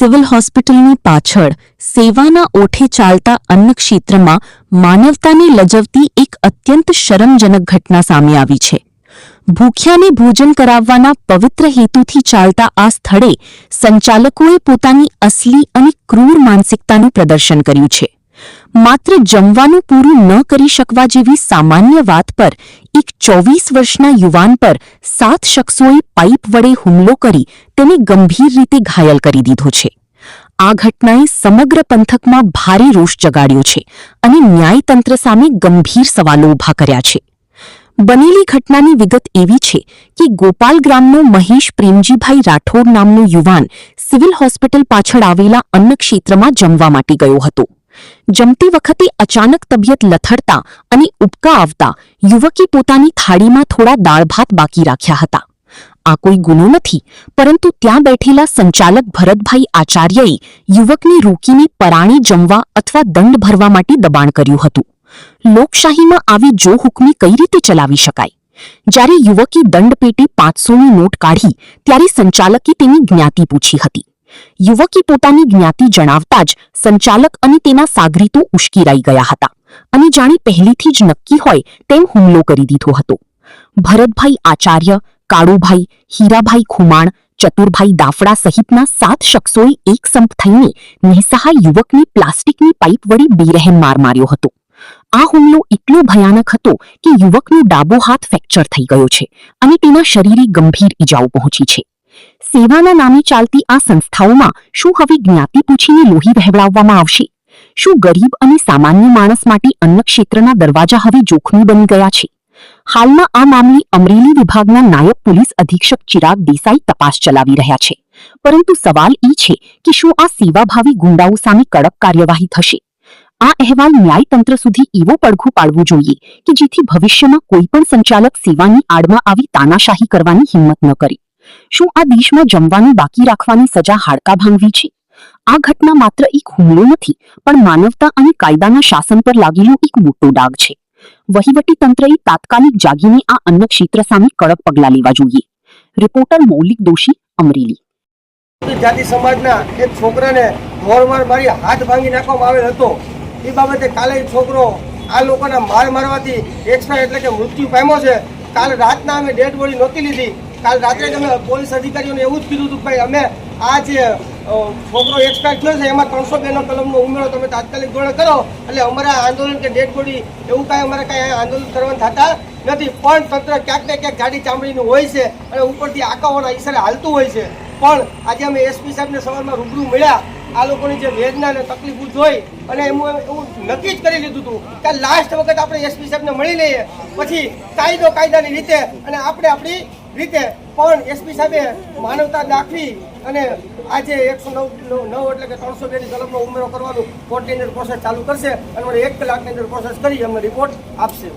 Civil હોસ્પિટલની પાછળ સેવાના ઓઠે ચાલતા અન્નક્ષેત્રમાં માનવતાને લજવતી એક અત્યંત શરમજનક ઘટના સામે આવી છે. ભૂખ્યાને ભોજન કરાવવાના પવિત્ર હેતુથી ચાલતા આ સ્થળે સંચાલકોએ પોતાની અસલી અને ક્રૂર માનસિકતાનું પ્રદર્શન કર્યું છે. માત્ર જમવાનું પૂરું ન કરી શકવા જેવી સામાન્ય વાત પર એક 24 વર્ષના યુવાન પર 7 શખ્સોએ પાઇપ વડે હુમલો કરી તેને ગંભીર રીતે ઘાયલ કરી દીધો છે. આ ઘટનાએ સમગ્ર પંથકમાં ભારે રોષ જગાડ્યો છે અને ન્યાયતંત્ર સામે ગંભીર સવાલો ઊભા કર્યા છે. બનેલી ઘટનાની વિગત એવી છે કે ગોપાલ ગ્રામનો મહેશ પ્રેમજીભાઈ રાઠોડ નામનો યુવાન સિવિલ હોસ્પિટલ પાછળ આવેલા અન્નક્ષેત્રમાં જમવા માટે ગયો હતો. જમતી વખતે અચાનક તબિયત લથડતા અને ઉબકા આવતા યુવકે પોતાની થાળીમાં થોડા દાળ ભાત બાકી રાખ્યા હતા. આ કોઈ ગુનો નથી, પરંતુ ત્યાં બેઠેલા સંચાલક ભરતભાઈ આચાર્યએ યુવકને રોકીને પરાણે જમવા અથવા દંડ ભરવા માટે દબાણ કર્યું હતું. લોકશાહીમાં આવી જોહુકમી કઈ રીતે ચલાવી શકાય? જ્યારે યુવકે દંડ પેટે 500ની નોટ કાઢી ત્યારે સંચાલકે તેની જ્ઞાતિ પૂછી હતી. યુવકે પોતાની જ્ઞાતિ જણાવતા જ સંચાલક અને તેના સાગરીતો ઉશ્કેરાઈ ગયા હતા અને જાણે પહેલેથી જ નક્કી હોય તેમ હુમલો કરી દીધો હતો. ભરતભાઈ આચાર્ય, કાળુભાઈ, હીરાભાઈ ખુમાણ, ચતુરભાઈ દાફડા સહિતના 7 શખ્સોએ એકસંપ થઈને નિસહાય યુવકને પ્લાસ્ટિકની પાઇપ વડે બેરહેમ માર માર્યો હતો. આ હુમલો એટલો ભયાનક હતો કે યુવકનો ડાબો હાથ ફ્રેક્ચર થઈ ગયો છે અને તેના શરીરે ગંભીર ઈજાઓ પહોંચી છે. સેવાના નામે ચાલતી આ સંસ્થાઓમાં શું હવે જ્ઞાતિ પૂછીને લોહી વહેવડાવવામાં આવશે? શું ગરીબ અને સામાન્ય માણસ માટે અન્નક્ષેત્રના દરવાજા હવે જોખમી બની ગયા છે? હાલમાં આ મામલે અમરેલી વિભાગના નાયબ પોલીસ અધિક્ષક ચિરાગ દેસાઈ તપાસ ચલાવી રહ્યા છે, પરંતુ સવાલ એ છે કે શું આ સેવાભાવી ગુંડાઓ સામે કડક કાર્યવાહી થશે? આ અહેવાલ ન્યાયતંત્ર સુધી એવો પડઘો પાડવો જોઈએ કે જેથી ભવિષ્યમાં કોઈ પણ સંચાલક સેવાની આડમાં આવી તાનાશાહી કરવાની હિંમત ન કરે. શું આ દેશમાં જમવાનું બાકી રાખવાની સજા હાડકા ભાંગવી છે? આ ઘટના માત્ર એક હુમલો નથી, પણ માનવતા અને કાયદાના શાસન પર લાગેલો એક મોટો ડાઘ છે. વહીવટી તંત્રએ તાત્કાલિક જાગીને આ અન્નક્ષેત્ર સામે કડક પગલાં લેવા જોઈએ. રિપોર્ટર મૌલિક દોશી, અમરેલી. જાતિ સમાજના એક છોકરાને ધોળમાર મારી હાથ ભાંગી નાખવામાં આવેલ હતો. એ બાબતે કાલે છોકરો આ લોકોના માર મારવાથી એક્સપાયર એટલે કે મૃત્યુ પામ્યો છે. કાલ રાતના અમે ડેડ બોડી નહોતી લીધી. કાલ રાત્રે જ અમે પોલીસ અધિકારીઓને એવું જ કીધું હતું કે ભાઈ અમે આ જે છોકરો એક્સપાયર થયો છે એમાં 302 કલમનો ઉમેરો તમે તાત્કાલિક ધોરણે કરો, એટલે અમારા આંદોલન કે ડેડ બોડી એવું કાંઈ અમારે કાંઈ આંદોલન કરવાનું થતા નથી. પણ તંત્ર ક્યાંક ને ક્યાંક ગાડી ચામડીનું હોય છે અને ઉપરથી આંકાઓના ઈશારે હાલતું હોય છે. પણ આજે અમે એસપી સાહેબને સવારમાં રૂબરૂ મળ્યા. આ લોકોની જે વેદના અને તકલીફો જોઈ અને એવું નક્કી જ કરી લીધું હતું કે લાસ્ટ વખત આપણે એસપી સાહેબને મળી લઈએ, પછી કાયદો કાયદાની રીતે અને આપણે આપણી રીતે. પણ એસપી સાહેબે માનવતા દાખવી અને આજે 109 એટલે કે 302ની કલમનો ઉમેરો કરવાનું કોર્ટની અંદર પ્રોસેસ ચાલુ કરશે અને 1 કલાકની અંદર પ્રોસેસ કરી અમને રિપોર્ટ આપશે.